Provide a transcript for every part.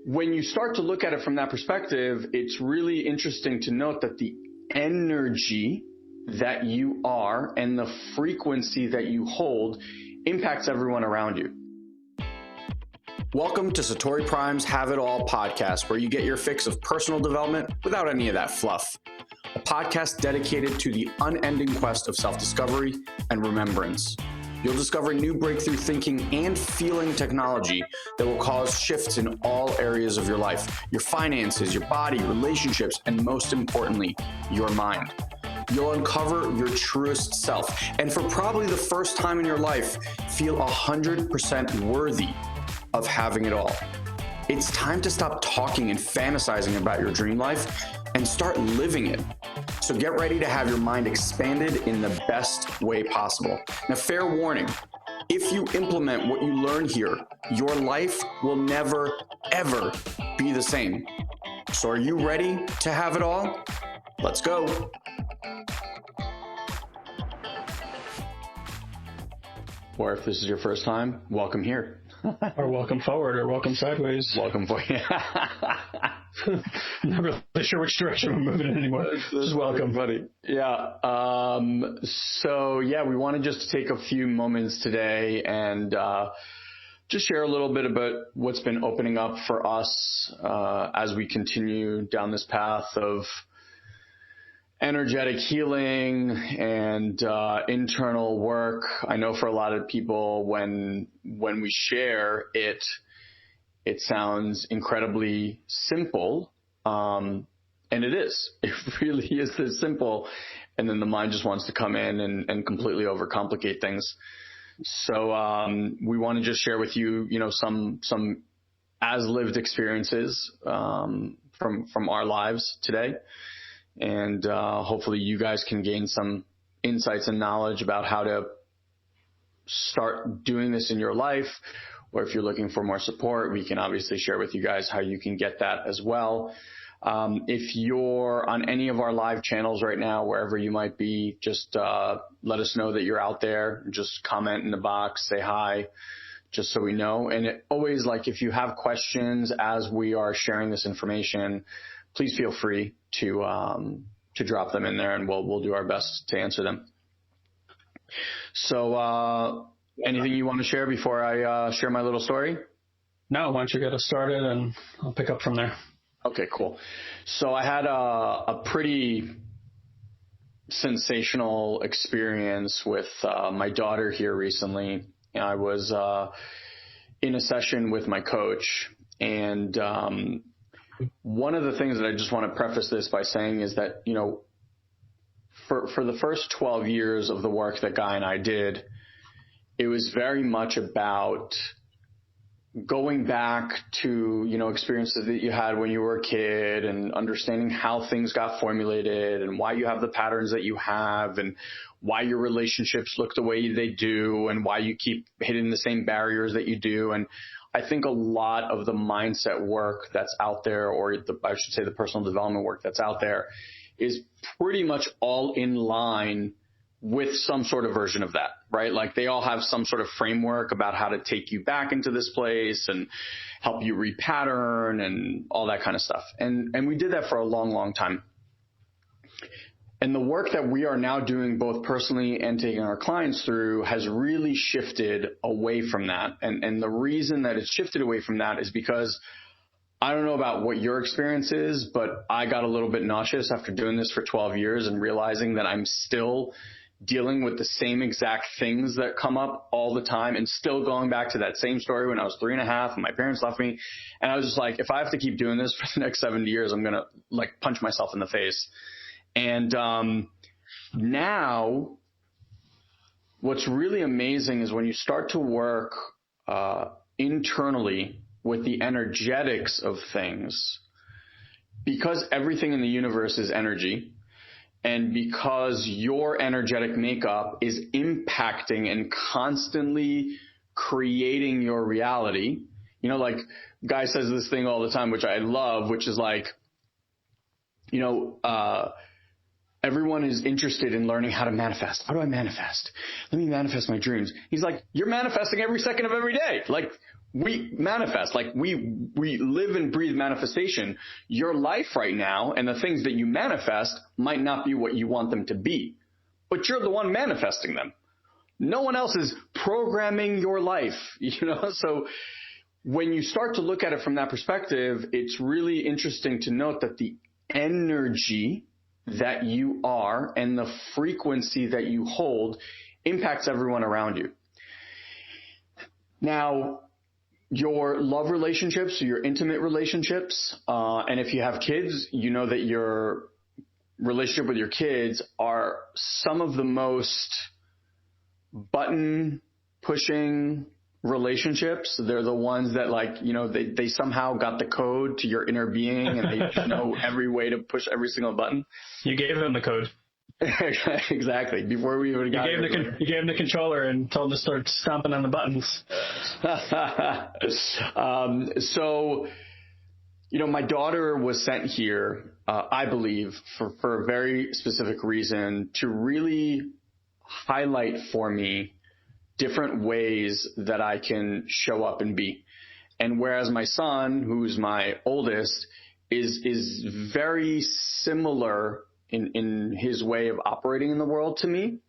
when you start to look at it from that perspective, it's really interesting to note that the energy that you are and the frequency that you hold impacts everyone around you. Welcome to Satori Prime's Have It All podcast, where you get your fix of personal development without any of that fluff. A podcast dedicated to the unending quest of self-discovery and remembrance. You'll discover new breakthrough thinking and feeling technology that will cause shifts in all areas of your life, your finances, your body, relationships, and most importantly, your mind. You'll uncover your truest self, and for probably the first time in your life, feel 100% worthy of having it all. It's time to stop talking and fantasizing about your dream life and start living it. So get ready to have your mind expanded in the best way possible. Now, fair warning, if you implement what you learn here, your life will never, ever be the same. So are you ready to have it all? Let's go. Or if this is your first time, welcome here. Or welcome forward, or welcome sideways. Welcome forward. Not really sure which direction we're moving in anymore. Just welcome. Buddy. Yeah. We want to just take a few moments today and just share a little bit about what's been opening up for us as we continue down this path of energetic healing and internal work. I know for a lot of people, when we share it, it sounds incredibly simple, and it is. It really is this simple, and then the mind just wants to come in and completely overcomplicate things. So we want to just share with you, some as lived experiences from our lives today. And hopefully you guys can gain some insights and knowledge about how to start doing this in your life. Or if you're looking for more support, we can obviously share with you guys how you can get that as well. If you're on any of our live channels right now, wherever you might be, just let us know that you're out there. Just comment in the box, say hi, just so we know. And always, if you have questions as we are sharing this information, please feel free to drop them in there, and we'll do our best to answer them. So, anything you want to share before I share my little story? No, why don't you get us started, and I'll pick up from there. Okay, cool. So I had a pretty sensational experience with my daughter here recently. I was in a session with my coach, and one of the things that I just want to preface this by saying is that, for the first 12 years of the work that Guy and I did, it was very much about going back to, experiences that you had when you were a kid and understanding how things got formulated and why you have the patterns that you have and why your relationships look the way they do and why you keep hitting the same barriers that you do. And I think a lot of the mindset work that's out there, or I should say the personal development work that's out there, is pretty much all in line with some sort of version of that, right? They all have some sort of framework about how to take you back into this place and help you repattern and all that kind of stuff. And we did that for a long, long time. And the work that we are now doing, both personally and taking our clients through, has really shifted away from that. And the reason that it's shifted away from that is because I don't know about what your experience is, but I got a little bit nauseous after doing this for 12 years and realizing that I'm still dealing with the same exact things that come up all the time and still going back to that same story when I was 3.5 and my parents left me. And I was just like, if I have to keep doing this for the next 70 years, I'm going to punch myself in the face. And now what's really amazing is when you start to work internally with the energetics of things, because everything in the universe is energy, and because your energetic makeup is impacting and constantly creating your reality. Guy says this thing all the time, which I love, which is everyone is interested in learning how to manifest. How do I manifest? Let me manifest my dreams. He's like, you're manifesting every second of every day. we manifest, like we live and breathe manifestation. Your life right now and the things that you manifest might not be what you want them to be, but you're the one manifesting them. No one else is programming your life, So when you start to look at it from that perspective, it's really interesting to note that the energy that you are and the frequency that you hold impacts everyone around you. Now, your love relationships, your intimate relationships, and if you have kids, you know that your relationship with your kids are some of the most button pushing relationships. They're the ones that they somehow got the code to your inner being and they know every way to push every single button. You gave them the code. Exactly. Before we even got you gave him the controller and told him to start stomping on the buttons. So, my daughter was sent here, I believe, for a very specific reason, to really highlight for me different ways that I can show up and be. And whereas my son, who's my oldest, is very similar in his way of operating in the world to me.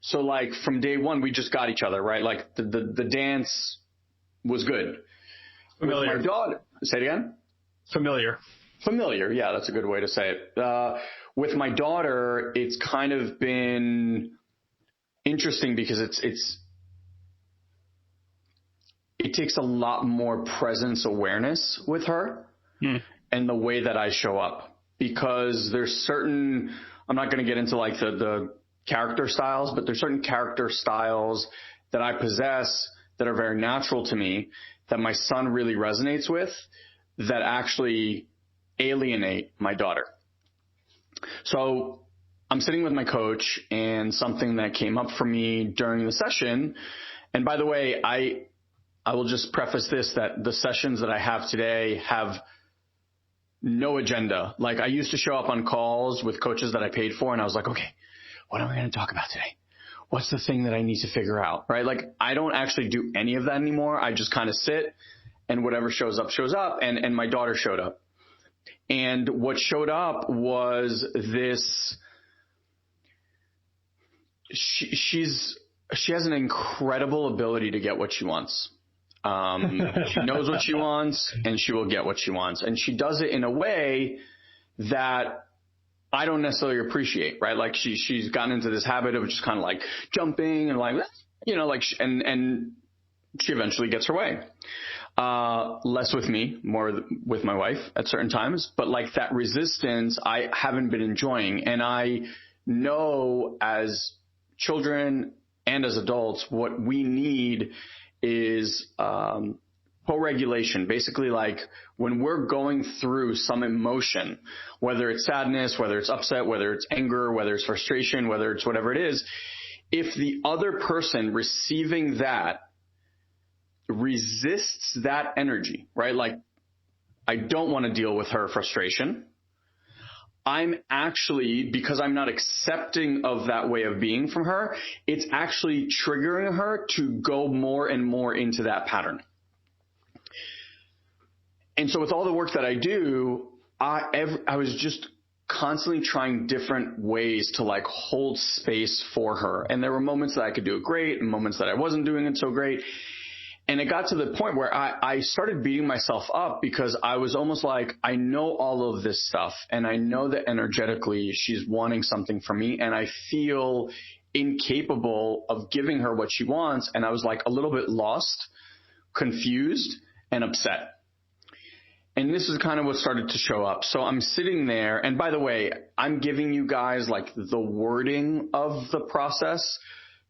So like from day one, we just got each other, right? Like the dance was good. Familiar. With my daughter, say it again? Familiar. Yeah, that's a good way to say it. With my daughter, it's kind of been interesting because it takes a lot more presence awareness with her and the way that I show up. Because there's certain, I'm not going to get into like the character styles, but there's certain character styles that I possess that are very natural to me that my son really resonates with that actually alienate my daughter. So I'm sitting with my coach and something that came up for me during the session. And by the way, I will just preface this, that the sessions that I have today have no agenda. Like I used to show up on calls with coaches that I paid for and I was like, okay, what am I going to talk about today? What's the thing that I need to figure out, right? Like I don't actually do any of that anymore. I just kind of sit and whatever shows up. And my daughter showed up. And what showed up was this, she has an incredible ability to get what she wants. She knows what she wants and she will get what she wants. And she does it in a way that I don't necessarily appreciate, right? Like she's gotten into this habit of just kind of like jumping and like, and she eventually gets her way. Less with me, more with my wife at certain times, but like that resistance I haven't been enjoying. And I know as children and as adults, what we need is co-regulation. Basically, like when we're going through some emotion, whether it's sadness, whether it's upset, whether it's anger, whether it's frustration, whether it's whatever it is, if the other person receiving that resists that energy, right? Like, I don't want to deal with her frustration. I'm actually, because I'm not accepting of that way of being from her, it's actually triggering her to go more and more into that pattern. And so with all the work that I do, I was just constantly trying different ways to like hold space for her. And there were moments that I could do it great and moments that I wasn't doing it so great. And it got to the point where I started beating myself up because I was almost like, I know all of this stuff and I know that energetically she's wanting something from me and I feel incapable of giving her what she wants. And I was like a little bit lost, confused, and upset. And this is kind of what started to show up. So I'm sitting there, and by the way, I'm giving you guys like the wording of the process.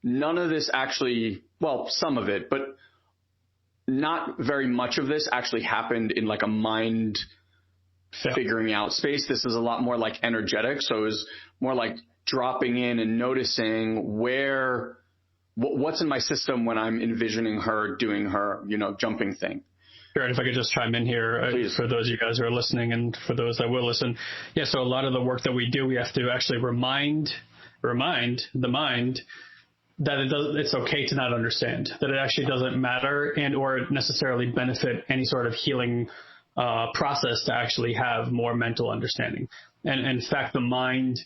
None of this actually, well, some of it, but not very much of this actually happened in like a mind figuring out space. This is a lot more like energetic. So it was more like dropping in and noticing what's in my system when I'm envisioning her doing her, jumping thing. Sure. And if I could just chime in here for those of you guys who are listening and for those that will listen. Yeah. So a lot of the work that we do, we have to actually remind the mind that it's okay to not understand, that it actually doesn't matter and or necessarily benefit any sort of healing process to actually have more mental understanding. And in fact, the mind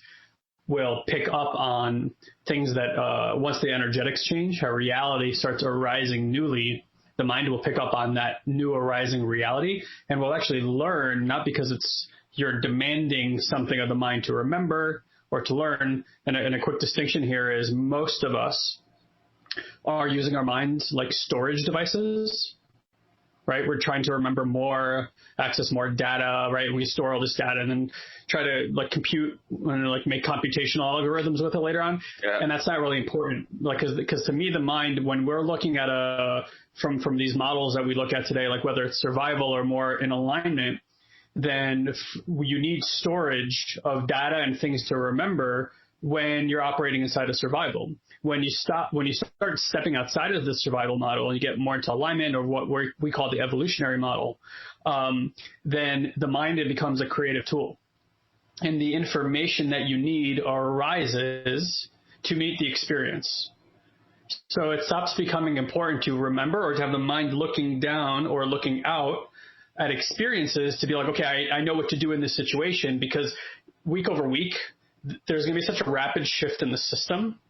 will pick up on things that once the energetics change, how reality starts arising newly, the mind will pick up on that new arising reality and will actually learn, not because you're demanding something of the mind to remember or to learn. And a quick distinction here is most of us are using our minds like storage devices, right? We're trying to remember more, access more data, right? We store all this data and then try to like compute and like make computational algorithms with it later on. Yeah. And that's not really important. Like, cause to me, the mind, when we're looking at from these models that we look at today, like whether it's survival or more in alignment, then you need storage of data and things to remember when you're operating inside of survival. When you start stepping outside of the survival model and you get more into alignment or what we call the evolutionary model, then the mind, it becomes a creative tool. And the information that you need arises to meet the experience. So it stops becoming important to remember or to have the mind looking down or looking out at experiences to be like, okay, I know what to do in this situation, because week over week, there's going to be such a rapid shift in the system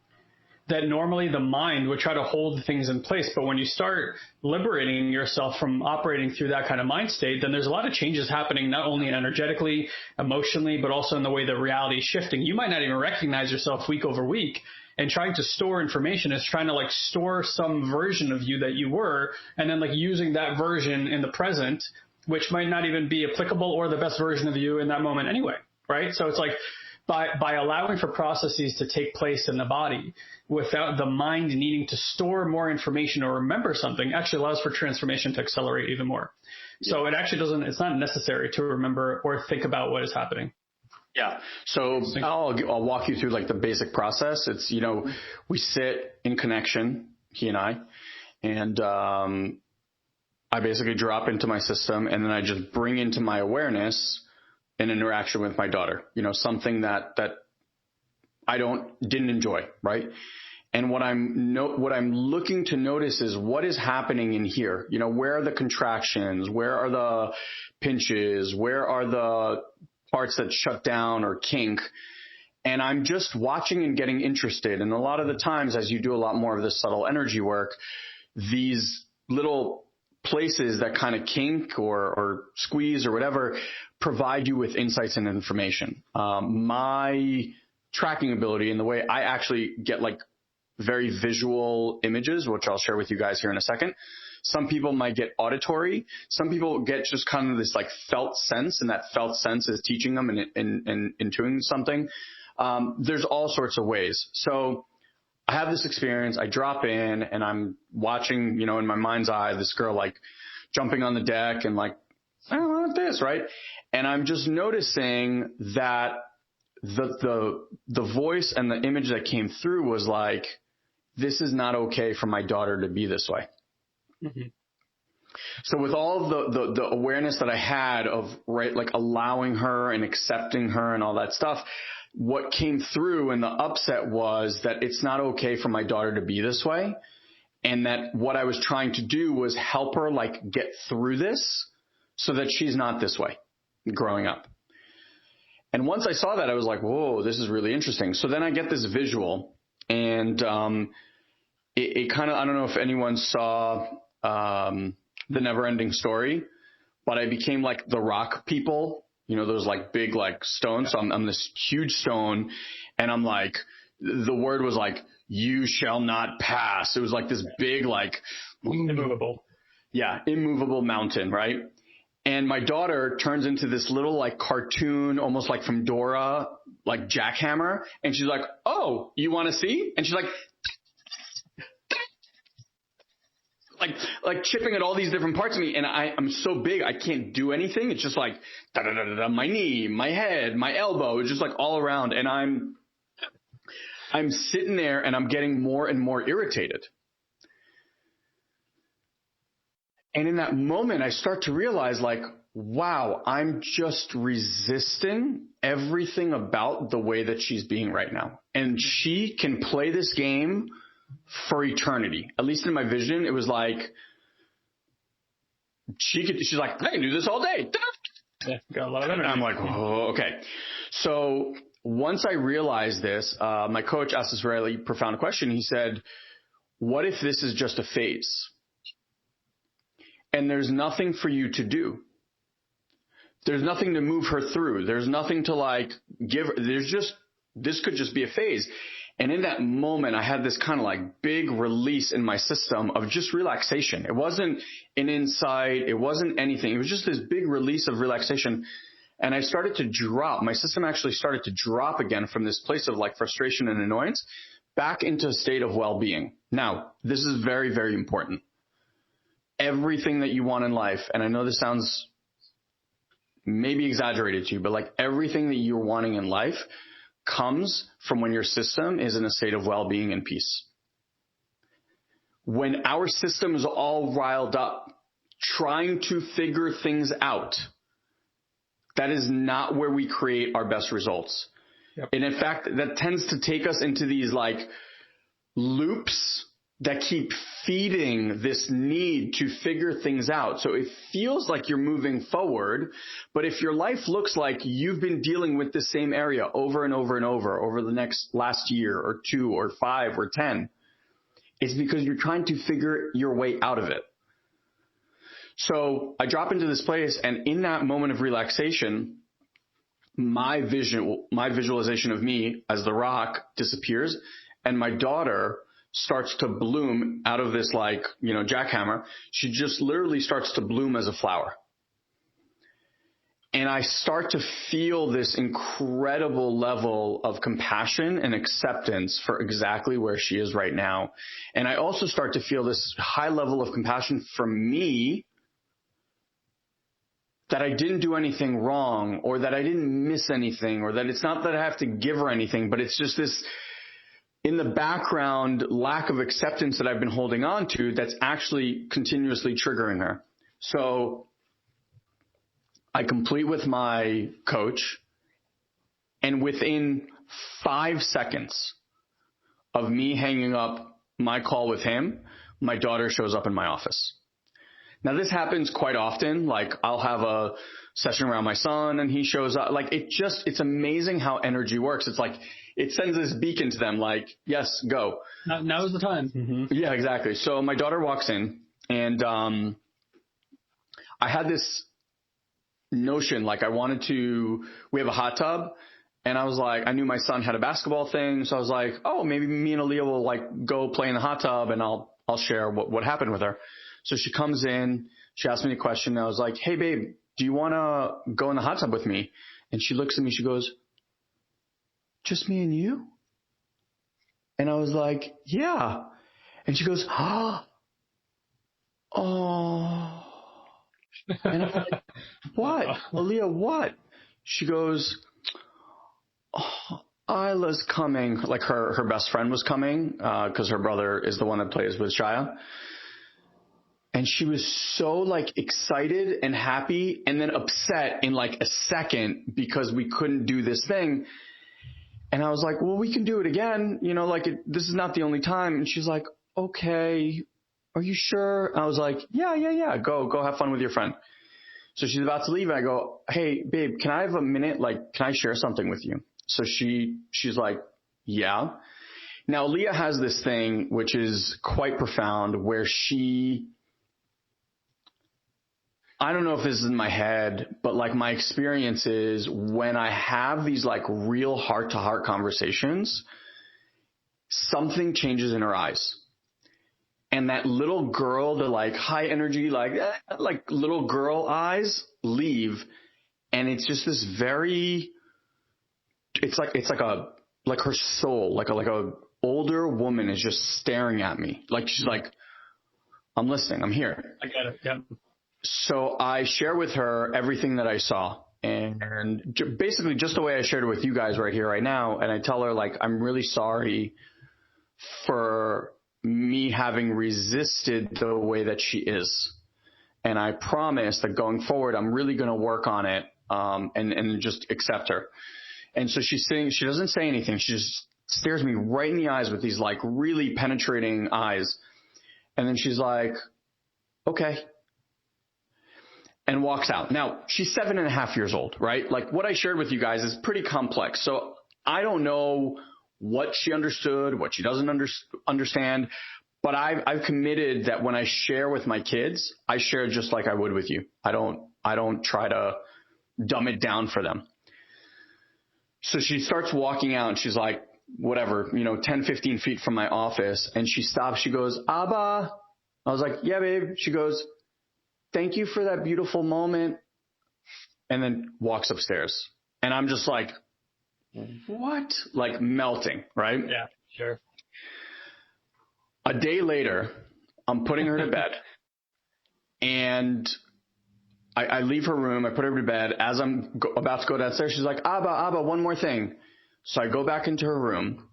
that normally the mind would try to hold things in place. But when you start liberating yourself from operating through that kind of mind state, then there's a lot of changes happening, not only energetically, emotionally, but also in the way that reality is shifting. You might not even recognize yourself week over week, and trying to store information is trying to like store some version of you that you were, and then like using that version in the present, which might not even be applicable or the best version of you in that moment anyway, right? So it's like by allowing for processes to take place in the body without the mind needing to store more information or remember something, actually allows for transformation to accelerate even more. Yeah. So it actually it's not necessary to remember or think about what is happening. Yeah. So I'll walk you through like the basic process. It's, we sit in connection, he and I basically drop into my system, and then I just bring into my awareness an interaction with my daughter, something that I didn't enjoy. Right. And what I'm looking to notice is what is happening in here. Where are the contractions? Where are the pinches? Where are the parts that shut down or kink? And I'm just watching and getting interested. And a lot of the times, as you do a lot more of this subtle energy work, these little places that kind of kink or squeeze or whatever provide you with insights and information. My tracking ability and the way I actually get like very visual images, which I'll share with you guys here in a second. Some people might get auditory. Some people get just kind of this like felt sense, and that felt sense is teaching them and intuiting something. There's all sorts of ways. So I have this experience. I drop in and I'm watching, in my mind's eye, this girl like jumping on the deck and like, I don't want this, right? And I'm just noticing that the voice and the image that came through was like, this is not okay for my daughter to be this way. Mm-hmm. So with all of the awareness that I had of, right, like allowing her and accepting her and all that stuff, what came through and the upset was that it's not okay for my daughter to be this way. And that what I was trying to do was help her like get through this so that she's not this way growing up. And once I saw that, I was like, whoa, this is really interesting. So then I get this visual, and it kind of, I don't know if anyone saw The Never-Ending Story, but I became like the rock people, those like big like stones. So I'm this huge stone, and I'm like, the word was like, you shall not pass. It was like this big like immovable. Yeah, immovable mountain, right? And my daughter turns into this little like cartoon, almost like from Dora, like jackhammer. And she's like, oh, you want to see? And she's like chipping at all these different parts of me. And I'm so big, I can't do anything. It's just like my knee, my head, my elbow. It's just like all around. And I'm sitting there and I'm getting more and more irritated. And in that moment, I start to realize like, wow, I'm just resisting everything about the way that she's being right now. And she can play this game for eternity. At least in my vision, it was like, she's like, I can do this all day. Yeah, got a lot of energy. I'm like, oh, okay. So once I realized this, my coach asked this really profound question. He said, what if this is just a phase? And there's nothing for you to do. There's nothing to move her through. There's nothing to like give her. This could just be a phase. And in that moment, I had this kind of like big release in my system of just relaxation. It wasn't an insight. It wasn't anything. It was just this big release of relaxation. And I started to drop. My system actually started to drop again from this place of like frustration and annoyance back into a state of well-being. Now, this is very, very important. Everything that you want in life, and I know this sounds maybe exaggerated to you, but like everything that you're wanting in life comes from when your system is in a state of well-being and peace. When our system is all riled up, trying to figure things out, that is not where we create our best results. Yep. And in fact, that tends to take us into these like loops that keep feeding this need to figure things out. So it feels like you're moving forward, but if your life looks like you've been dealing with the same area over and over and over the last year or 2 or 5 or 10, it's because you're trying to figure your way out of it. So I drop into this place, and in that moment of relaxation, my visualization of me as the rock disappears, and my daughter starts to bloom out of this like, jackhammer. She just literally starts to bloom as a flower. And I start to feel this incredible level of compassion and acceptance for exactly where she is right now. And I also start to feel this high level of compassion for me, that I didn't do anything wrong, or that I didn't miss anything, or that it's not that I have to give her anything, but it's just this in the background lack of acceptance that I've been holding on to that's actually continuously triggering her. So I complete with my coach, and within 5 seconds of me hanging up my call with him, my daughter shows up in my office. Now, this happens quite often. Like, I'll have a session around my son and he shows up. Like, it's amazing how energy works. It's like, it sends this beacon to them, like, yes, go. Now is the time. Mm-hmm. Yeah, exactly. So my daughter walks in, and I had this notion, like, we have a hot tub, and I was like, I knew my son had a basketball thing, so I was like, oh, maybe me and Aaliyah will like go play in the hot tub, and I'll share what happened with her. So she comes in, she asked me a question, and I was like, hey babe, do you want to go in the hot tub with me? And she looks at me, she goes, just me and you? And I was like, yeah. And she goes, oh. And I'm like, what? Aaliyah, what? She goes, oh, Isla's coming. Like her best friend was coming, because her brother is the one that plays with Shia. And she was so like excited and happy and then upset in like a second because we couldn't do this thing. And I was like, well, we can do it again. This is not the only time. And she's like, okay, are you sure? I was like, yeah. Go have fun with your friend. So she's about to leave, and I go, hey, babe, can I have a minute? Like, can I share something with you? So she's like, yeah. Now, Leah has this thing, which is quite profound, where I don't know if this is in my head, but like my experience is when I have these like real heart-to-heart conversations, something changes in her eyes. And that little girl, the like high energy, like little girl eyes leave. And it's just this it's like her soul, like a older woman is just staring at me. Like she's like, I'm listening, I'm here. I get it. Yeah. So I share with her everything that I saw, and basically just the way I shared it with you guys right here, right now. And I tell her, like, I'm really sorry for me having resisted the way that she is. And I promise that going forward, I'm really going to work on it, and just accept her. And so she's sitting, she doesn't say anything. She's just stares me right in the eyes with these like really penetrating eyes. And then she's like, okay. And walks out. Now, she's 7.5 years old, right? Like what I shared with you guys is pretty complex. So I don't know what she understood, what she doesn't understand, but I've committed that when I share with my kids, I share just like I would with you. I don't try to dumb it down for them. So she starts walking out and she's like, whatever, 10, 15 feet from my office. And she stops. She goes, Abba. I was like, yeah, babe. She goes, thank you for that beautiful moment. And then walks upstairs. And I'm just like, what? Like melting, right? Yeah, sure. A day later, I'm putting her to bed. And I leave her room. I put her to bed. As I'm about to go downstairs, she's like, Abba, one more thing. So I go back into her room.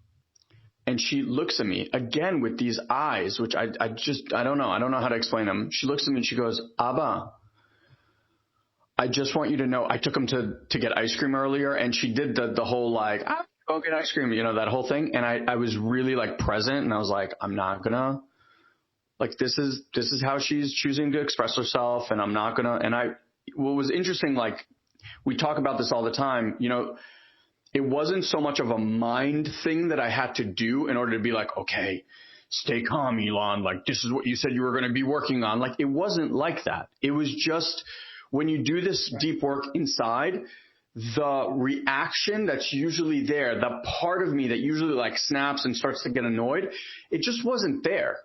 And she looks at me again with these eyes, which I don't know. I don't know how to explain them. She looks at me and she goes, Abba, I just want you to know I took him to get ice cream earlier. And she did the whole like, go get ice cream, that whole thing. And I was really like present. And I was like, I'm not gonna, like, this is how she's choosing to express herself. And I'm not gonna, what was interesting, like we talk about this all the time, it wasn't so much of a mind thing that I had to do in order to be like, okay, stay calm, Elon. Like, this is what you said you were going to be working on. Like, it wasn't like that. It was just when you do this deep work inside, the reaction that's usually there, the part of me that usually like snaps and starts to get annoyed, it just wasn't there,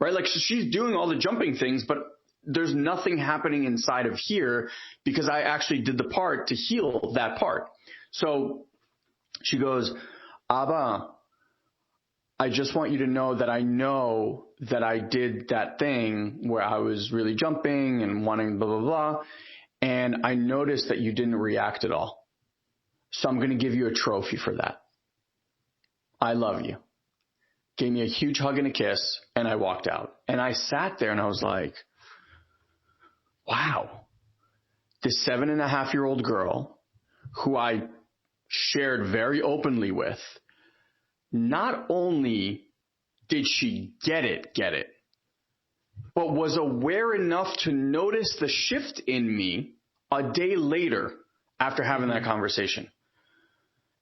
right? Like, so she's doing all the jumping things, but there's nothing happening inside of here because I actually did the part to heal that part. So she goes, Abba, I just want you to know that I know that I did that thing where I was really jumping and wanting blah, blah, blah. And I noticed that you didn't react at all. So I'm going to give you a trophy for that. I love you. Gave me a huge hug and a kiss, and I walked out. And I sat there and I was like, wow, this 7.5-year-old girl who I shared very openly with, not only did she get it, but was aware enough to notice the shift in me a day later after having that conversation.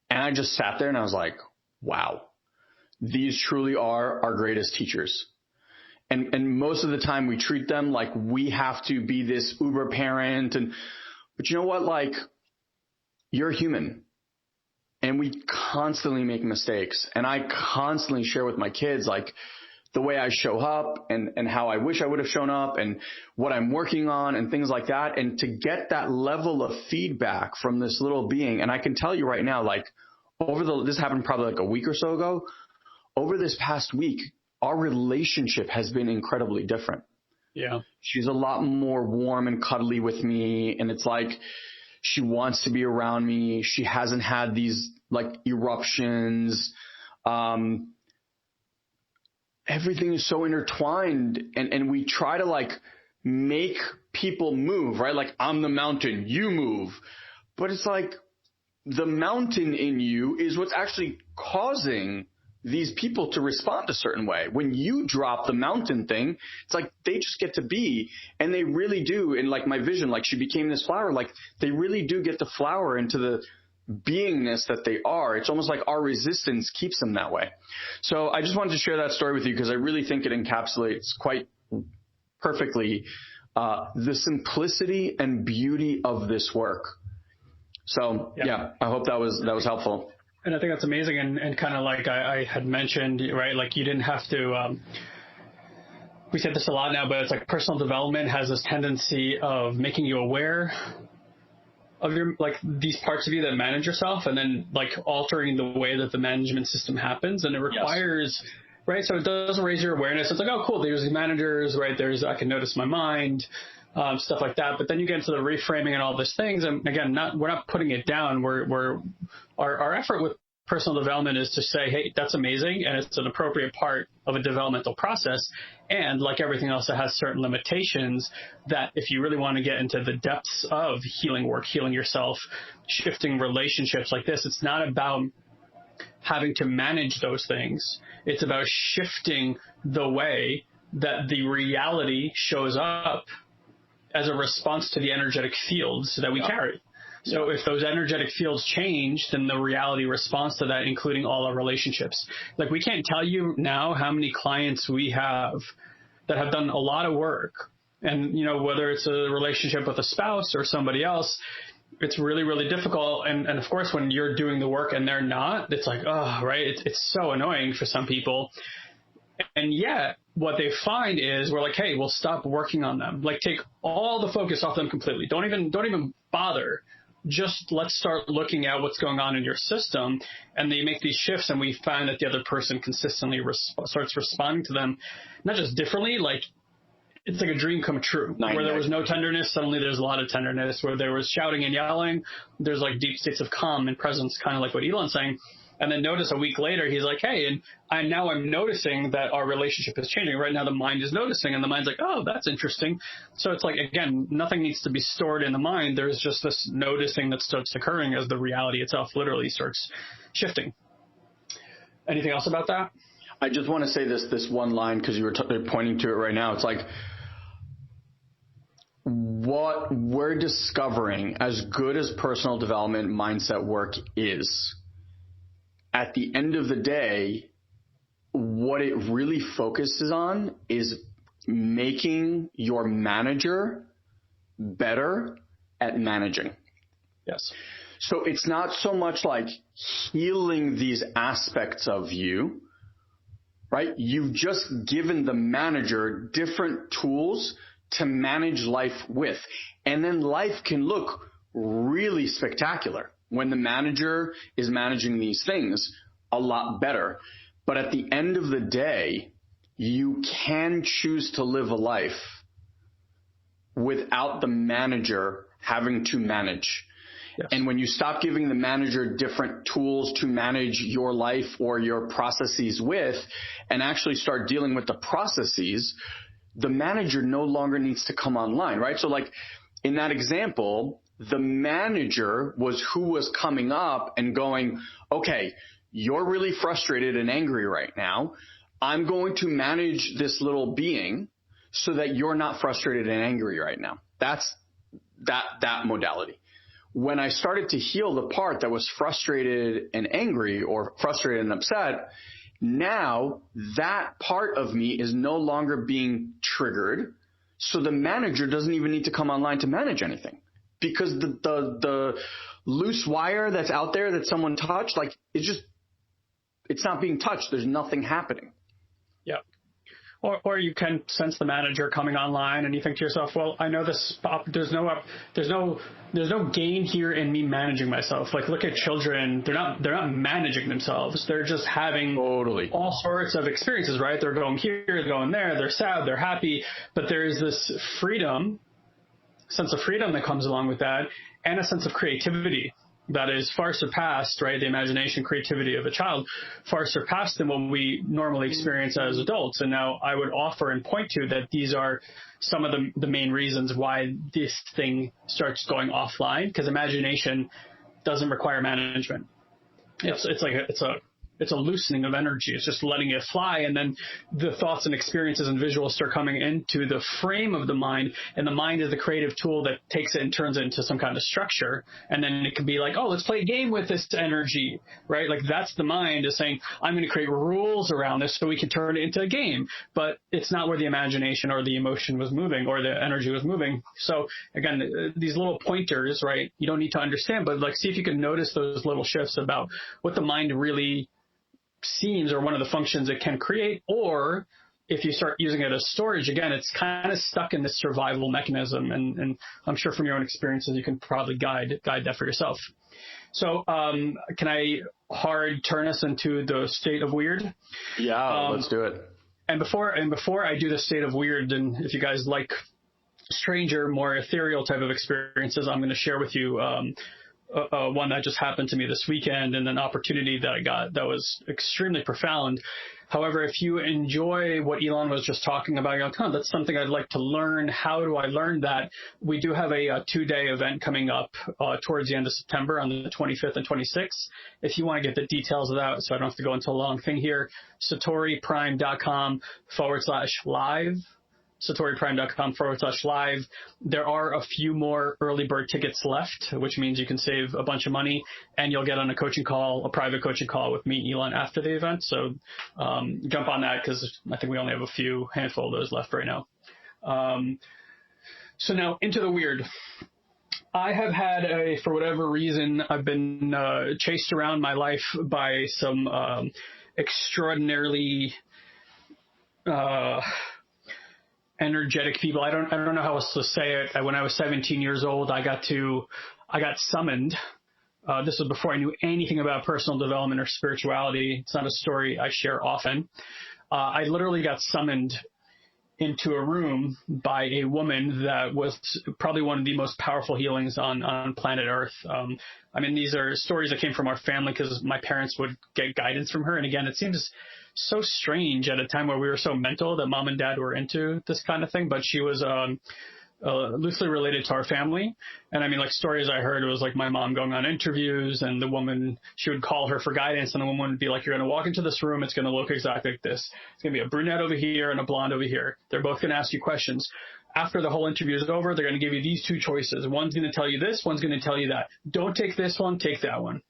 And I just sat there and I was like, wow, these truly are our greatest teachers. And most of the time we treat them like we have to be this uber parent. But you know what? Like, you're human. And we constantly make mistakes. And I constantly share with my kids, like, the way I show up and how I wish I would have shown up and what I'm working on and things like that. And to get that level of feedback from this little being. And I can tell you right now, like, this happened probably like a week or so ago. Over this past week, our relationship has been incredibly different. Yeah. She's a lot more warm and cuddly with me. And it's like, she wants to be around me. She hasn't had these like eruptions. Everything is so intertwined, and we try to like make people move, right? Like, I'm the mountain, you move. But it's like the mountain in you is what's actually causing these people to respond a certain way. When you drop the mountain thing, it's like they just get to be, and they really do. And like my vision, like she became this flower, like they really do get to flower into the beingness that they are. It's almost like our resistance keeps them that way. So I just wanted to share that story with you because I really think it encapsulates quite perfectly the simplicity and beauty of this work. So yeah, I hope that was helpful. And I think that's amazing. And kind of like I had mentioned, right? Like you didn't have to, we say this a lot now, but it's like personal development has this tendency of making you aware of your, like these parts of you that manage yourself, and then like altering the way that the management system happens. And it requires, right? So it does raise your awareness. It's like, oh, cool. There's these managers, right? I can notice my mind, stuff like that. But then you get into the reframing and all these things. And again, we're not putting it down. Our effort with personal development is to say, hey, that's amazing. And it's an appropriate part of a developmental process. And like everything else, it has certain limitations that if you really want to get into the depths of healing work, healing yourself, shifting relationships like this, it's not about having to manage those things. It's about shifting the way that the reality shows up as a response to the energetic fields that we carry. So if those energetic fields change, then the reality responds to that, including all our relationships. Like, we can't tell you now how many clients we have that have done a lot of work. And, you know, whether it's a relationship with a spouse or somebody else, it's really, really difficult. And of course, when you're doing the work and they're not, it's like, oh, right. It's so annoying for some people. And yet what they find is we're like, hey, we'll stop working on them. Like, take all the focus off them completely. Don't even bother. Just let's start looking at what's going on in your system. And they make these shifts, and we find that the other person consistently starts responding to them, not just differently, like it's like a dream come true. Where there was no tenderness, suddenly there's a lot of tenderness. Where there was shouting and yelling, there's like deep states of calm and presence, kind of like what Elon's saying. And then notice a week later, he's like, hey, and I'm noticing that our relationship is changing. Right now, the mind is noticing, and the mind's like, oh, that's interesting. So it's like, again, nothing needs to be stored in the mind. There's just this noticing that starts occurring as the reality itself literally starts shifting. Anything else about that? I just want to say this one line, because you were pointing to it right now. It's like, what we're discovering, as good as personal development mindset work is, at the end of the day, what it really focuses on is making your manager better at managing. Yes. So it's not so much like healing these aspects of you, right? You've just given the manager different tools to manage life with. And then life can look really spectacular when the manager is managing these things a lot better. But at the end of the day, you can choose to live a life without the manager having to manage. Yes. And when you stop giving the manager different tools to manage your life or your processes with, and actually start dealing with the processes, the manager no longer needs to come online, right? So like in that example, the manager was who was coming up and going, okay, you're really frustrated and angry right now. I'm going to manage this little being so that you're not frustrated and angry right now. That's that modality. When I started to heal the part that was frustrated and angry, or frustrated and upset, now that part of me is no longer being triggered. So the manager doesn't even need to come online to manage anything. Because the loose wire that's out there that someone touched, like it's not being touched. There's nothing happening. Yeah. Or you can sense the manager coming online, and you think to yourself, well, I know this. There's no gain here in me managing myself. Like, look at children. They're not managing themselves. They're just having all sorts of experiences, right? They're going here, they're going there. They're sad, they're happy, but there's this sense of freedom that comes along with that, and a sense of creativity that is far surpassed, right? The imagination, creativity of a child, far surpassed than what we normally experience as adults. And now I would offer and point to that these are some of the main reasons why this thing starts going offline, because imagination doesn't require management. It's a loosening of energy. It's just letting it fly. And then the thoughts and experiences and visuals start coming into the frame of the mind. And the mind is the creative tool that takes it and turns it into some kind of structure. And then it can be like, oh, let's play a game with this energy, right? Like, that's the mind is saying, I'm going to create rules around this so we can turn it into a game. But it's not where the imagination or the emotion was moving or the energy was moving. So again, these little pointers, right? You don't need to understand, but like, see if you can notice those little shifts about what the mind really seems, or one of the functions it can create. Or if you start using it as storage, again, it's kind of stuck in this survival mechanism. And I'm sure from your own experiences, you can probably guide that for yourself. So can I hard turn us into the state of weird? Yeah, let's do it. And before I do the state of weird, and if you guys like stranger, more ethereal type of experiences, I'm going to share with you one that just happened to me this weekend, and an opportunity that I got that was extremely profound. However, if you enjoy what Elon was just talking about, you're like, huh, that's something I'd like to learn. How do I learn that? We do have a 2-day event coming up towards the end of September on the 25th and 26th. If you want to get the details of that, so I don't have to go into a long thing here, satoriprime.com/live. satoriprime.com/live. There are a few more early bird tickets left, which means you can save a bunch of money, and you'll get on a coaching call, a private coaching call with me and Elon after the event. So jump on that, because I think we only have a handful of those left right now. So now into the weird. I have had for whatever reason, I've been chased around my life by some extraordinarily energetic people. I don't know how else to say it. When I was 17 years old, I got summoned. This was before I knew anything about personal development or spirituality. It's not a story I share often. I literally got summoned into a room by a woman that was probably one of the most powerful healings on planet Earth. I mean, these are stories that came from our family because my parents would get guidance from her. And again, it seems so strange at a time where we were so mental that mom and dad were into this kind of thing, but she was loosely related to our family. And I mean, like, stories I heard, it was like my mom going on interviews, and the woman, she would call her for guidance, and the woman would be like, you're going to walk into this room, it's going to look exactly like this. It's going to be a brunette over here and a blonde over here. They're both going to ask you questions. After the whole interview is over, they're going to give you these 2 choices. One's going to tell you this, one's going to tell you that. Don't take this one, take that one.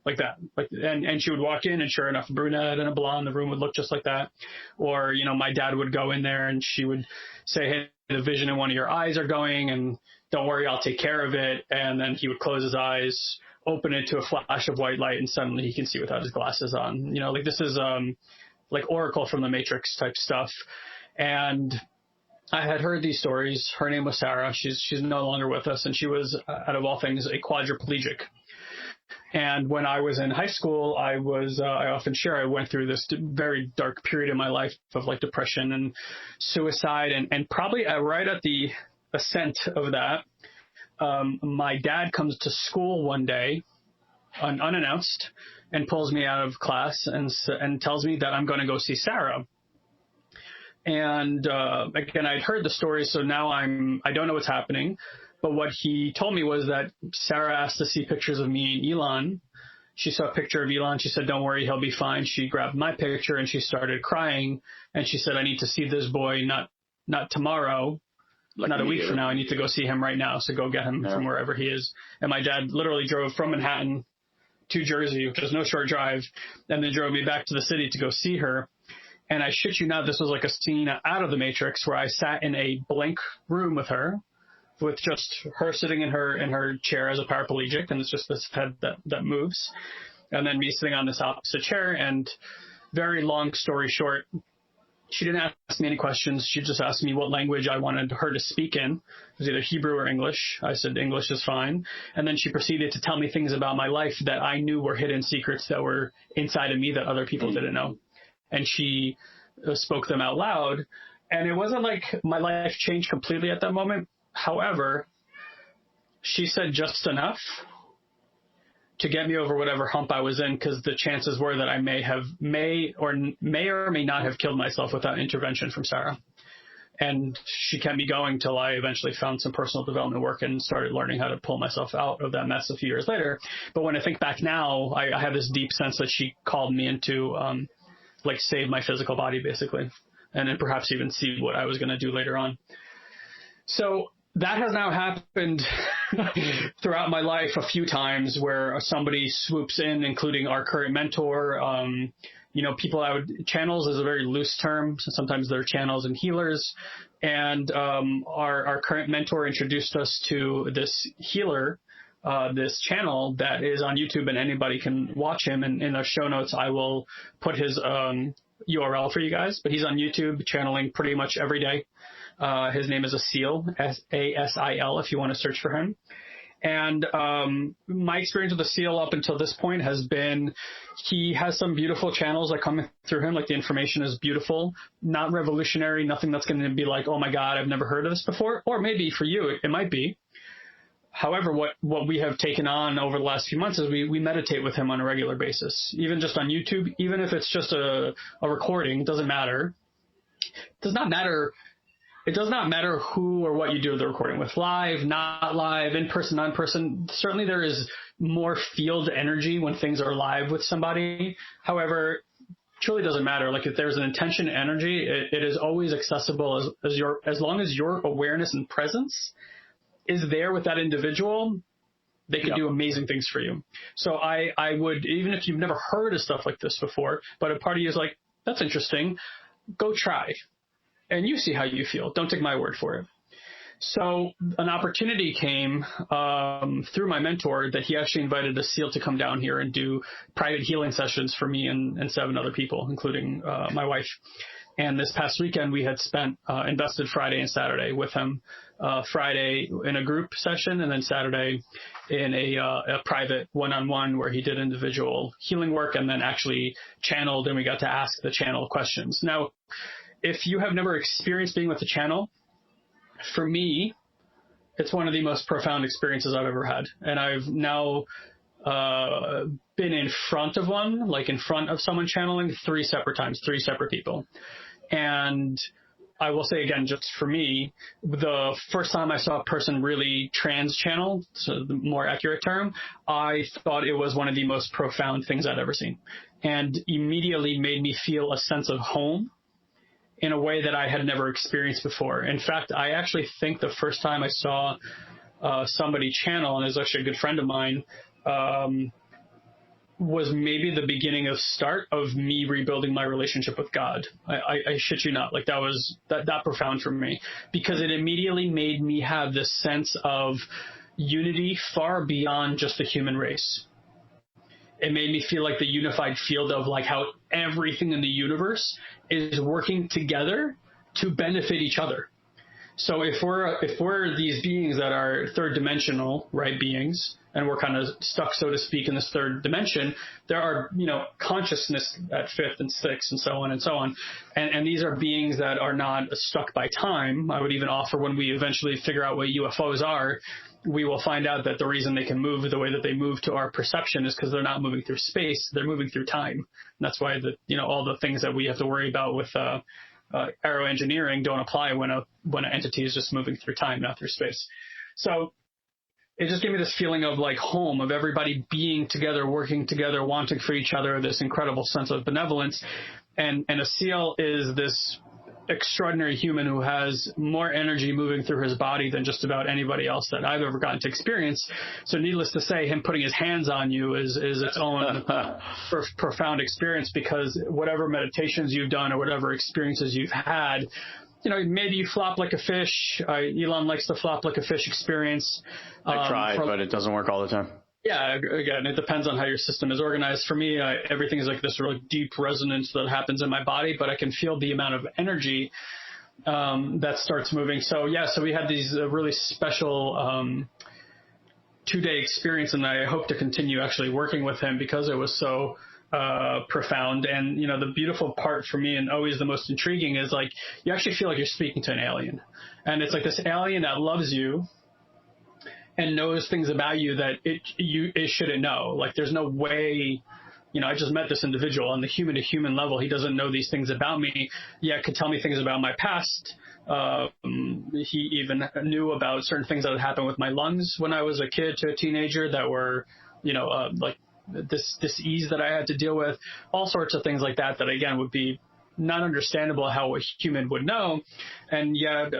Like that. And she would walk in, and sure enough, a brunette and a blonde, the room would look just like that. Or, my dad would go in there, and she would say, hey, the vision in one of your eyes are going, and don't worry, I'll take care of it. And then he would close his eyes, open it to a flash of white light, and suddenly he can see without his glasses on. This is like Oracle from the Matrix type stuff. And I had heard these stories. Her name was Sarah. She's no longer with us, and she was, out of all things, a quadriplegic. And when I was in high school, I often share, I went through this very dark period in my life of like depression and suicide. And probably right at the ascent of that, my dad comes to school one day unannounced and pulls me out of class and tells me that I'm going to go see Sarah. And again, I'd heard the story, so now I don't know what's happening. But what he told me was that Sarah asked to see pictures of me and Elon. She saw a picture of Elon. She said, don't worry, he'll be fine. She grabbed my picture and she started crying. And she said, I need to see this boy, not tomorrow, not a week from now. I need to go see him right now. So go get him from wherever he is. And my dad literally drove from Manhattan to Jersey, which is no short drive, and then drove me back to the city to go see her. And I shit you not, this was like a scene out of the Matrix where I sat in a blank room with her, with just her sitting in her chair as a paraplegic, and it's just this head that moves, and then me sitting on this opposite chair. And very long story short, she didn't ask me any questions. She just asked me what language I wanted her to speak in. It was either Hebrew or English. I said English is fine. And then she proceeded to tell me things about my life that I knew were hidden secrets that were inside of me that other people didn't know. And she spoke them out loud. And it wasn't like my life changed completely at that moment. However, she said just enough to get me over whatever hump I was in, because the chances were that I may or may not have killed myself without intervention from Sarah. And she kept me going till I eventually found some personal development work and started learning how to pull myself out of that mess a few years later. But when I think back now, I have this deep sense that she called me into save my physical body, basically, and then perhaps even see what I was going to do later on. So that has now happened throughout my life a few times, where somebody swoops in, including our current mentor. People channels is a very loose term. So sometimes they're channels and healers. And our current mentor introduced us to this healer, this channel that is on YouTube, and anybody can watch him. And in the show notes, I will put his URL for you guys. But he's on YouTube channeling pretty much every day. His name is Asil, Asil, if you want to search for him. And my experience with Asil up until this point has been, he has some beautiful channels that come through him. Like, the information is beautiful, not revolutionary, nothing that's going to be like, oh my God, I've never heard of this before. Or maybe for you, it might be. However, what we have taken on over the last few months is we meditate with him on a regular basis, even just on YouTube, even if it's just a recording, doesn't matter. It does not matter. It does not matter who or what you do the recording with, live, not live, in person, non-person. Certainly there is more field energy when things are live with somebody. However, truly doesn't matter. Like if there's an intention energy, it is always accessible as long as your awareness and presence is there with that individual, they can do amazing things for you. So I would, even if you've never heard of stuff like this before, but a part of you is like, that's interesting, go try. And you see how you feel. Don't take my word for it. So an opportunity came through my mentor that he actually invited a SEAL to come down here and do private healing sessions for me and 7 other people, including my wife. And this past weekend, we had invested Friday and Saturday with him. Friday in a group session, and then Saturday in a private one-on-one where he did individual healing work and then actually channeled, and we got to ask the channel questions. Now, if you have never experienced being with the channel, for me, it's one of the most profound experiences I've ever had. And I've now been in front of one, like in front of someone channeling 3 separate times, 3 separate people. And I will say again, just for me, the first time I saw a person really trans-channel, so the more accurate term, I thought it was one of the most profound things I'd ever seen. And immediately made me feel a sense of home in a way that I had never experienced before. In fact, I actually think the first time I saw somebody channel, and it was actually a good friend of mine, was maybe the beginning of start of me rebuilding my relationship with God. I shit you not. Like that was that profound for me, because it immediately made me have this sense of unity far beyond just the human race. It made me feel like the unified field of like how everything in the universe is working together to benefit each other. So if we're these beings that are third dimensional, right, beings, and we're kind of stuck, so to speak, in this third dimension, there are, consciousness at fifth and sixth and so on and so on. And these are beings that are not stuck by time. I would even offer, when we eventually figure out what UFOs are, we will find out that the reason they can move the way that they move to our perception is because they're not moving through space, they're moving through time. And that's why all the things that we have to worry about with aero engineering don't apply when an entity is just moving through time, not through space. So it just gave me this feeling of like home, of everybody being together, working together, wanting for each other, this incredible sense of benevolence. And a SEAL is this extraordinary human who has more energy moving through his body than just about anybody else that I've ever gotten to experience. So needless to say, him putting his hands on you is its own profound experience, because whatever meditations you've done or whatever experiences you've had, maybe you flop like a fish. Elon likes to flop like a fish experience. I try, but it doesn't work all the time. Yeah, again, it depends on how your system is organized. For me, everything is like this really deep resonance that happens in my body, but I can feel the amount of energy that starts moving. So we had these really special 2-day experience, and I hope to continue actually working with him because it was so profound. And the beautiful part for me, and always the most intriguing, is like you actually feel like you're speaking to an alien, and it's like this alien that loves you and knows things about you that it shouldn't know. Like there's no way, I just met this individual on the human to human level. He doesn't know these things about me, yet could tell me things about my past. He even knew about certain things that had happened with my lungs when I was a kid to a teenager that were, like this ease that I had to deal with, all sorts of things like that again would be not understandable how a human would know, and yet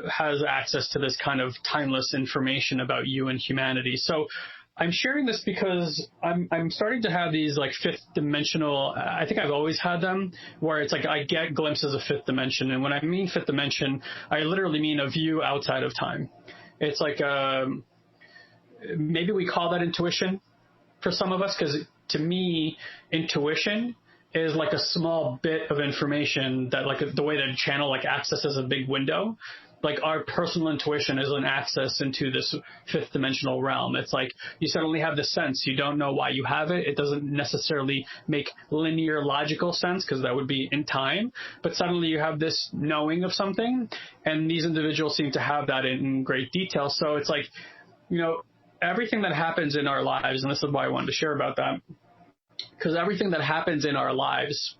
has access to this kind of timeless information about you and humanity. So I'm sharing this because I'm starting to have these like fifth dimensional, I think I've always had them, where it's like I get glimpses of fifth dimension. And when I mean fifth dimension, I literally mean a view outside of time. It's like maybe we call that intuition for some of us, because to me, intuition is like a small bit of information that, like the way that a channel like accesses a big window. like our personal intuition is an access into this fifth dimensional realm. It's like you suddenly have this sense. You don't know why you have it. It doesn't necessarily make linear logical sense because that would be in time. But suddenly you have this knowing of something, and these individuals seem to have that in great detail. So it's like, everything that happens in our lives, and this is why I wanted to share about that, because everything that happens in our lives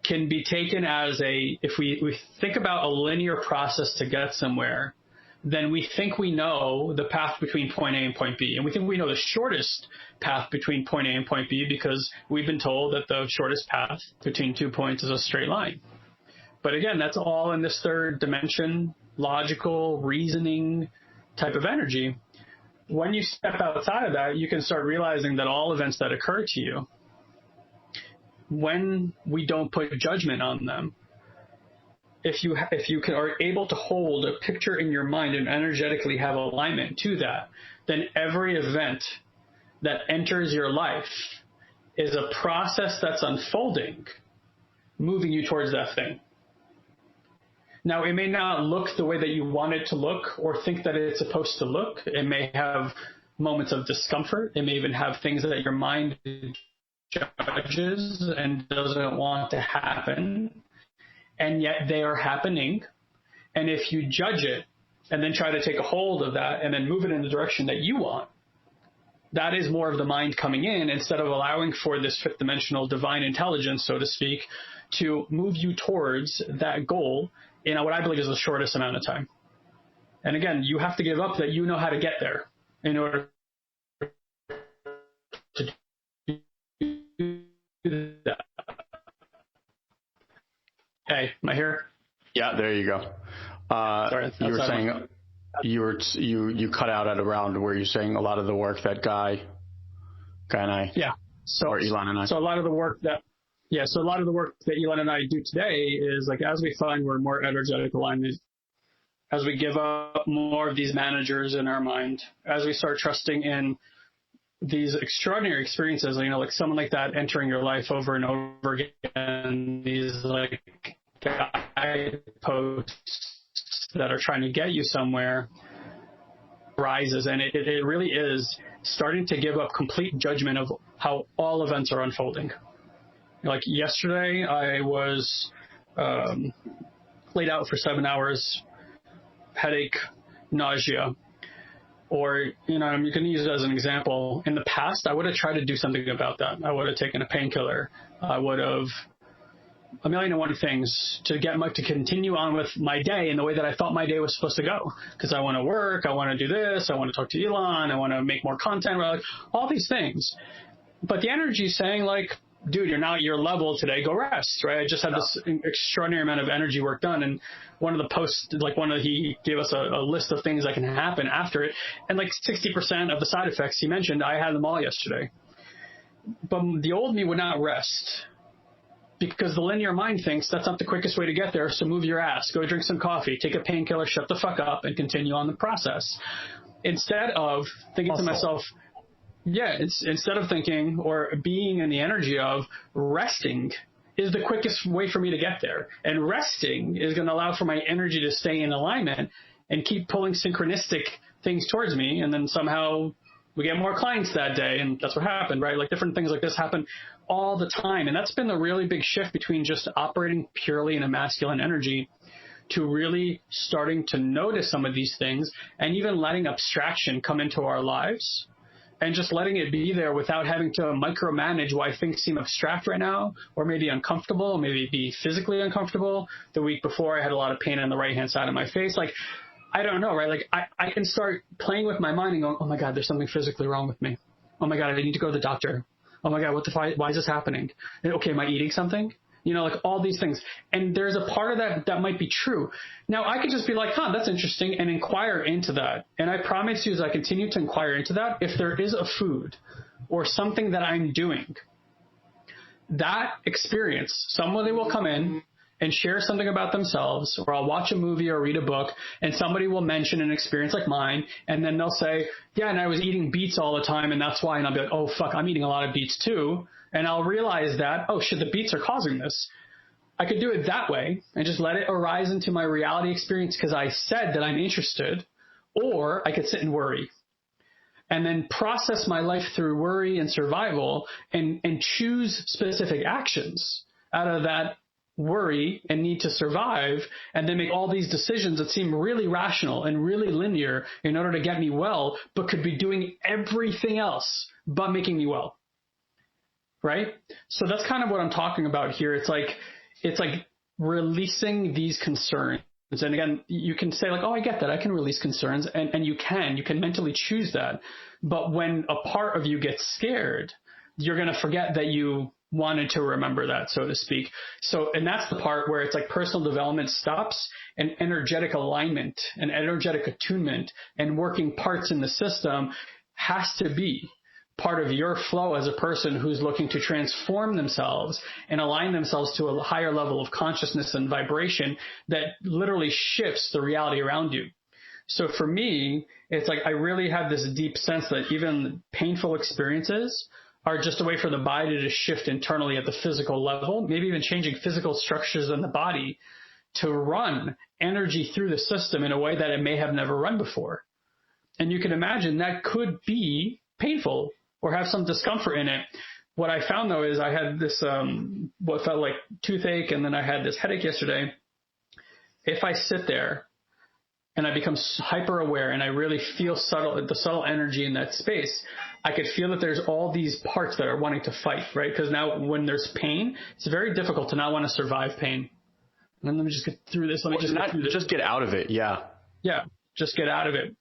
can be taken as if we think about a linear process to get somewhere, then we think we know the path between point A and point B. And we think we know the shortest path between point A and point B because we've been told that the shortest path between 2 points is a straight line. But again, that's all in this third dimension, logical, reasoning type of energy. When you step outside of that, you can start realizing that all events that occur to you, when we don't put judgment on them, if you are able to hold a picture in your mind and energetically have alignment to that, then every event that enters your life is a process that's unfolding, moving you towards that thing. Now, it may not look the way that you want it to look or think that it's supposed to look. It may have moments of discomfort. It may even have things that your mind judges and doesn't want to happen, and yet they are happening. And if you judge it and then try to take a hold of that and then move it in the direction that you want, that is more of the mind coming in instead of allowing for this fifth dimensional divine intelligence, so to speak, to move you towards that goal in what I believe is the shortest amount of time. And again, you have to give up that you know how to get there in order to do that. Hey, am I here? Yeah, there you go. Sorry, you were saying you cut out at around where you're saying a lot of the work that Guy and I, or Elon and I. So a lot of the work that Elon and I do today is like, as we find we're more energetic aligned, as we give up more of these managers in our mind, as we start trusting in these extraordinary experiences, like someone like that entering your life over and over again, these like guideposts that are trying to get you somewhere rises. And it really is starting to give up complete judgment of how all events are unfolding. Like yesterday, I was laid out for 7 hours, headache, nausea. Or, I'm going to use it as an example. In the past, I would have tried to do something about that. I would have taken a painkiller. I would have a million and one things to continue on with my day in the way that I thought my day was supposed to go. Because I want to work, I want to do this, I want to talk to Elon, I want to make more content, like all these things. But the energy is saying like, dude, you're not at your level today, go rest, right? I just had this extraordinary amount of energy work done. And one of the posts, he gave us a list of things that can happen after it. And 60% of the side effects he mentioned, I had them all yesterday. But the old me would not rest because the linear mind thinks that's not the quickest way to get there. So move your ass, go drink some coffee, take a painkiller, shut the fuck up and continue on the process. Instead of thinking to myself, instead of thinking or being in the energy of resting is the quickest way for me to get there. And resting is going to allow for my energy to stay in alignment and keep pulling synchronistic things towards me. And then somehow we get more clients that day. And that's what happened, right? Like different things like this happen all the time. And that's been the really big shift between just operating purely in a masculine energy to really starting to notice some of these things and even letting abstraction come into our lives. And just letting it be there without having to micromanage why things seem abstract right now, or maybe uncomfortable, maybe be physically uncomfortable. The week before, I had a lot of pain on the right-hand side of my face. I don't know, right? I can start playing with my mind and going, oh my God, there's something physically wrong with me. Oh my God, I need to go to the doctor. Oh my God, why is this happening? Okay, am I eating something? All these things. And there's a part of that might be true. Now, I could just be like, that's interesting, and inquire into that. And I promise you, as I continue to inquire into that, if there is a food or something that I'm doing, that experience, somebody will come in and share something about themselves, or I'll watch a movie or read a book, and somebody will mention an experience like mine, and then they'll say, yeah, and I was eating beets all the time, and that's why, and I'll be like, oh, fuck, I'm eating a lot of beets too. And I'll realize that, oh shit, the beets are causing this. I could do it that way and just let it arise into my reality experience because I said that I'm interested, or I could sit and worry and then process my life through worry and survival and choose specific actions out of that worry and need to survive, and then make all these decisions that seem really rational and really linear in order to get me well, but could be doing everything else but making me well. Right? So that's kind of what I'm talking about here. It's like releasing these concerns. And again, you can say like, oh, I get that. I can release concerns, and you can mentally choose that. But when a part of you gets scared, you're going to forget that you wanted to remember that, so to speak. So, and that's the part where it's like personal development stops, and energetic alignment and energetic attunement and working parts in the system has to be part of your flow as a person who's looking to transform themselves and align themselves to a higher level of consciousness and vibration that literally shifts the reality around you. So for me, it's like I really have this deep sense that even painful experiences are just a way for the body to shift internally at the physical level, maybe even changing physical structures in the body to run energy through the system in a way that it may have never run before. And you can imagine that could be painful or have some discomfort in it. What I found though is I had this what felt like toothache, and then I had this headache yesterday. If I sit there and I become hyper aware and I really feel the subtle energy in that space, I could feel that there's all these parts that are wanting to fight, right? Because now when there's pain, it's very difficult to not want to survive pain. And then let me just get through this. Just get out of it. Yeah. Yeah. Just get out of it.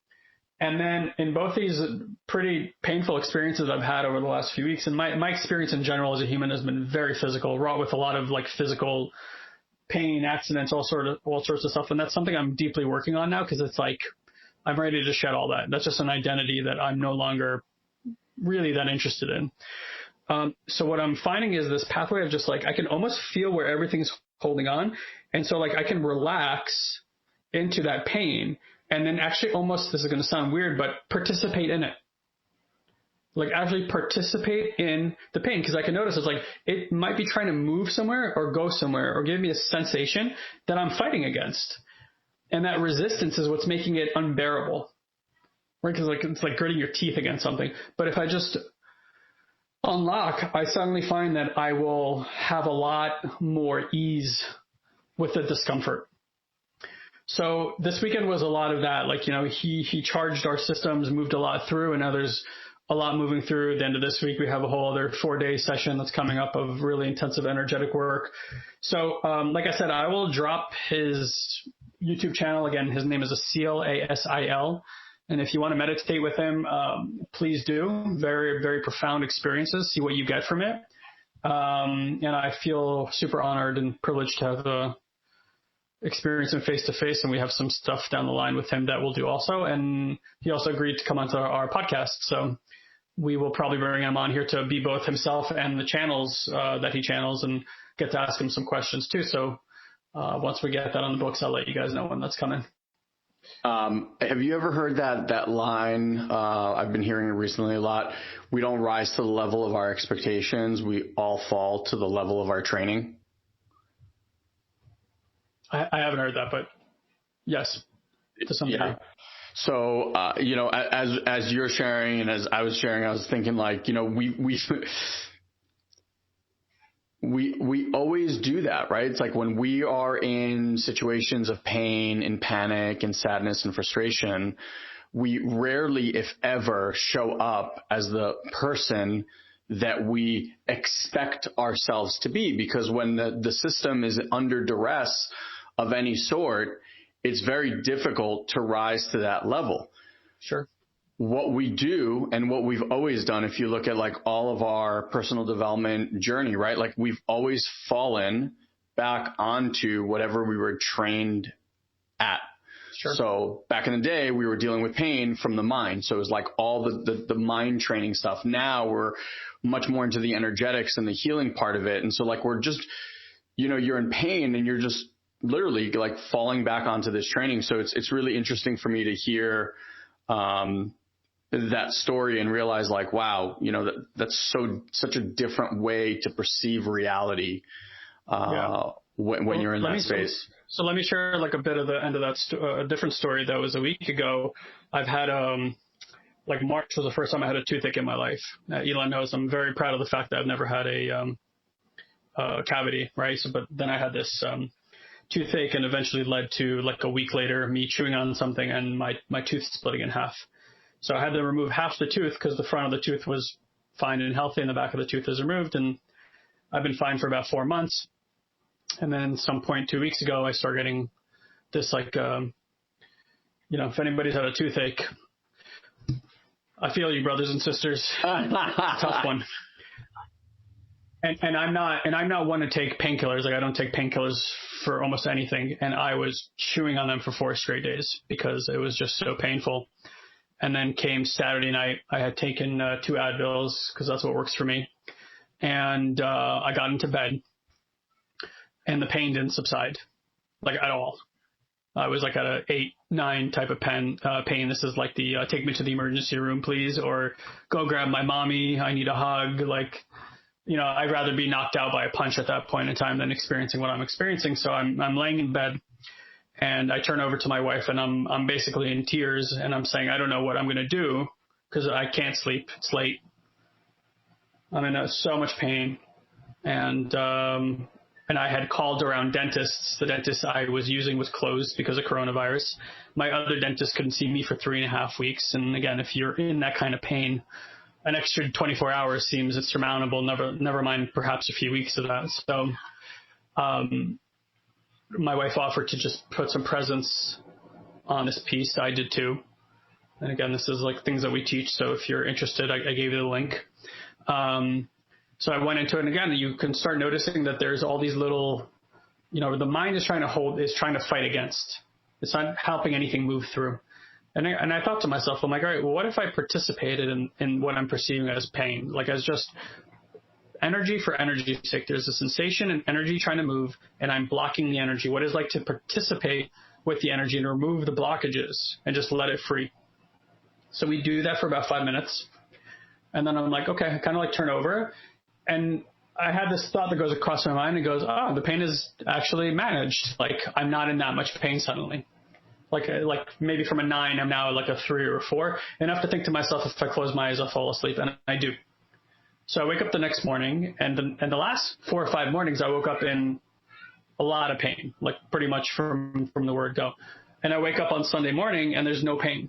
And then in both these pretty painful experiences I've had over the last few weeks, and my experience in general as a human has been very physical, wrought with a lot of like physical pain, accidents, all sorts of stuff. And that's something I'm deeply working on now, because it's like I'm ready to shed all that. That's just an identity that I'm no longer really that interested in. So what I'm finding is this pathway of just like I can almost feel where everything's holding on. And so like I can relax into that pain. And then actually almost, this is going to sound weird, but participate in it. Like actually participate in the pain. Because I can notice it's like it might be trying to move somewhere or go somewhere or give me a sensation that I'm fighting against. And that resistance is what's making it unbearable. Right? Because like, it's like gritting your teeth against something. But if I just unlock, I suddenly find that I will have a lot more ease with the discomfort. So this weekend was a lot of that. Like, you know, he charged our systems, moved a lot through, and now there's a lot moving through. At the end of this week, we have a whole other 4-day session that's coming up of really intensive energetic work. So, like I said, I will drop his YouTube channel. Again, his name is Asil, A-S-I-L. And if you want to meditate with him, please do. Very, very profound experiences. See what you get from it. And I feel super honored and privileged to have experience him face to face, and we have some stuff down the line with him that we'll do also. And he also agreed to come onto our podcast, so we will probably bring him on here to be both himself and the channels that he channels, and get to ask him some questions too. So once we get that on the books, I'll let you guys know when that's coming. Have you ever heard that line? I've been hearing it recently a lot. We don't rise to the level of our expectations. We all fall to the level of our training. I haven't heard that, but yes, to some degree. So, you know, as you're sharing and as I was sharing, I was thinking like, you know, we always do that, right? It's like when we are in situations of pain and panic and sadness and frustration, we rarely, if ever, show up as the person that we expect ourselves to be, because when the system is under duress of any sort, it's very difficult to rise to that level. Sure. What we do and what we've always done, if you look at like all of our personal development journey, right? Like we've always fallen back onto whatever we were trained at. Sure. So back in the day, we were dealing with pain from the mind. So it was like all the mind training stuff. Now we're much more into the energetics and the healing part of it. And so like we're just, you know, you're in pain and you're just literally like falling back onto this training. So it's really interesting for me to hear that story and realize like, wow, you know, that's such a different way to perceive reality. when you're in that space? So let me share like a bit of the end of that, a different story that was a week ago. I've had, like March was the first time I had a toothache in my life. Elon knows I'm very proud of the fact that I've never had a cavity, right? So, but then I had this toothache, and eventually led to like a week later me chewing on something and my tooth splitting in half. So I had to remove half the tooth because the front of the tooth was fine and healthy and the back of the tooth is removed. And I've been fine for about 4 months. And then at some point 2 weeks ago, I started getting this like, if anybody's had a toothache, I feel you, brothers and sisters. Tough one. And I'm not one to take painkillers. Like I don't take painkillers for almost anything. And I was chewing on them for 4 straight days because it was just so painful. And then came Saturday night, I had taken 2 Advils because that's what works for me. And I got into bed and the pain didn't subside, like at all. I was like at a 8, 9 type of pain. This is like the take me to the emergency room, please, or go grab my mommy. I need a hug. Like, I'd rather be knocked out by a punch at that point in time than experiencing what I'm experiencing. So I'm laying in bed and I turn over to my wife and I'm basically in tears and I'm saying, I don't know what I'm going to do because I can't sleep. It's late. I'm in so much pain. And I had called around dentists. The dentist I was using was closed because of coronavirus. My other dentist couldn't see me for 3.5 weeks. And again, if you're in that kind of pain, an extra 24 hours seems insurmountable. Never mind perhaps a few weeks of that. So, my wife offered to just put some presents on this piece. I did too. And again, this is like things that we teach. So if you're interested, I gave you the link. So I went into it, and again, you can start noticing that there's all these little, the mind is trying to fight against. It's not helping anything move through. And I thought to myself, I'm like, all right, well, what if I participated in what I'm perceiving as pain, like as just energy for energy's sake? There's a sensation and energy trying to move, and I'm blocking the energy. What is like to participate with the energy and remove the blockages and just let it free? So we do that for about 5 minutes. And then I'm like, okay, I kind of like turn over. And I had this thought that goes across my mind and goes, oh, the pain is actually managed. Like I'm not in that much pain suddenly. Like maybe from a 9, I'm now like a 3 or a 4. Enough to think to myself, if I close my eyes, I'll fall asleep. And I do. So I wake up the next morning, and the last 4 or 5 mornings, I woke up in a lot of pain, like pretty much from the word go. And I wake up on Sunday morning, and there's no pain.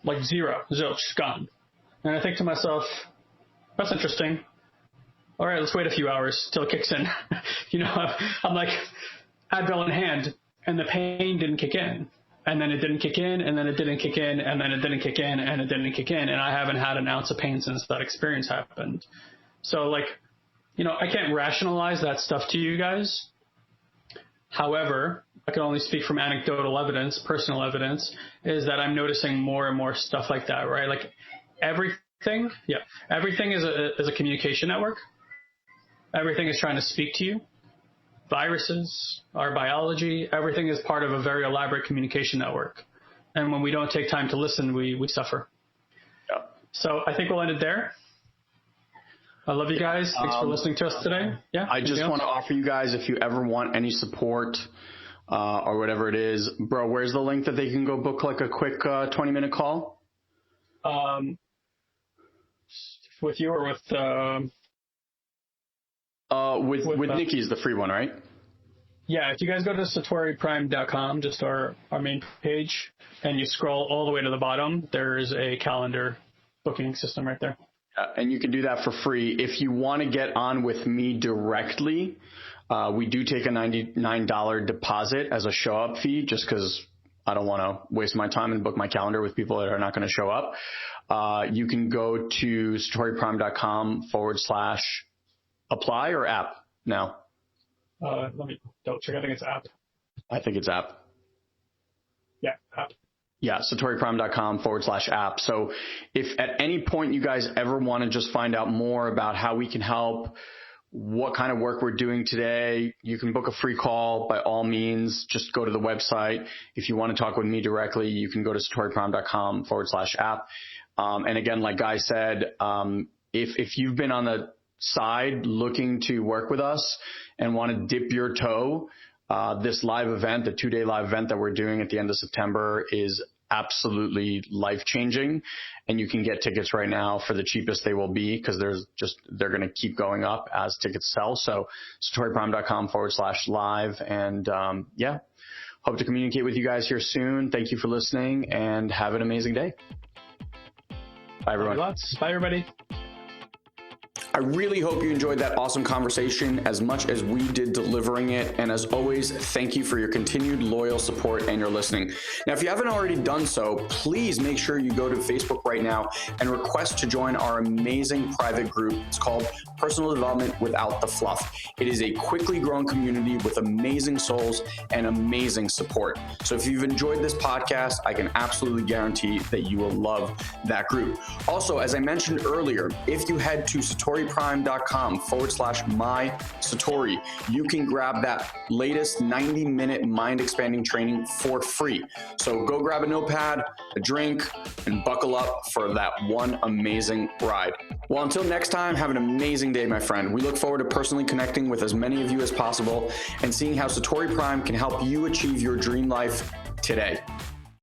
Like zero, zilch, gone. And I think to myself, that's interesting. All right, let's wait a few hours till it kicks in. I'm like Advil in hand, and the pain didn't kick in. And then it didn't kick in, and then it didn't kick in, and then it didn't kick in, and it didn't kick in. And I haven't had an ounce of pain since that experience happened. So like, I can't rationalize that stuff to you guys. However, I can only speak from anecdotal evidence, personal evidence, is that I'm noticing more and more stuff like that, right? Like everything is a communication network. Everything is trying to speak to you. Viruses, our biology, everything is part of a very elaborate communication network. And when we don't take time to listen, we suffer. Yeah. So I think we'll end it there. I love you guys. Thanks for listening to us today. Yeah. I just want to offer you guys, if you ever want any support or whatever it is, bro, where's the link that they can go book like a quick 20-minute call? With you or with... With Nikki's the free one, right? Yeah, if you guys go to satoriprime.com, just our main page, and you scroll all the way to the bottom, there's a calendar booking system right there. And you can do that for free. If you want to get on with me directly, we do take a $99 deposit as a show-up fee, just because I don't want to waste my time and book my calendar with people that are not going to show up. You can go to satoriprime.com /apply or app now? Let me double check. I think it's app. I think it's app. Yeah, app. Yeah, satoriprime.com /app. So if at any point you guys ever want to just find out more about how we can help, what kind of work we're doing today, you can book a free call. By all means, just go to the website. If you want to talk with me directly, you can go to satoriprime.com /app. And again, like Guy said, if you've been on the side looking to work with us and want to dip your toe, this live event, the 2-day live event that we're doing at the end of September, is absolutely life-changing. And you can get tickets right now for the cheapest they will be, because they're going to keep going up as tickets sell. So satoriprime.com/live. And hope to communicate with you guys here soon. Thank you for listening, and have an amazing day. Bye, everyone. Bye, everybody. I really hope you enjoyed that awesome conversation as much as we did delivering it. And as always, thank you for your continued loyal support and your listening. Now, if you haven't already done so, please make sure you go to Facebook right now and request to join our amazing private group. It's called Personal Development Without the Fluff. It is a quickly growing community with amazing souls and amazing support. So if you've enjoyed this podcast, I can absolutely guarantee that you will love that group. Also, as I mentioned earlier, if you head to satoriprime.com/mysatori, you can grab that latest 90-minute mind expanding training for free. So go grab a notepad, a drink, and buckle up for that one amazing ride. Well, until next time, have an amazing day, my friend. We look forward to personally connecting with as many of you as possible and seeing how Satori Prime can help you achieve your dream life today.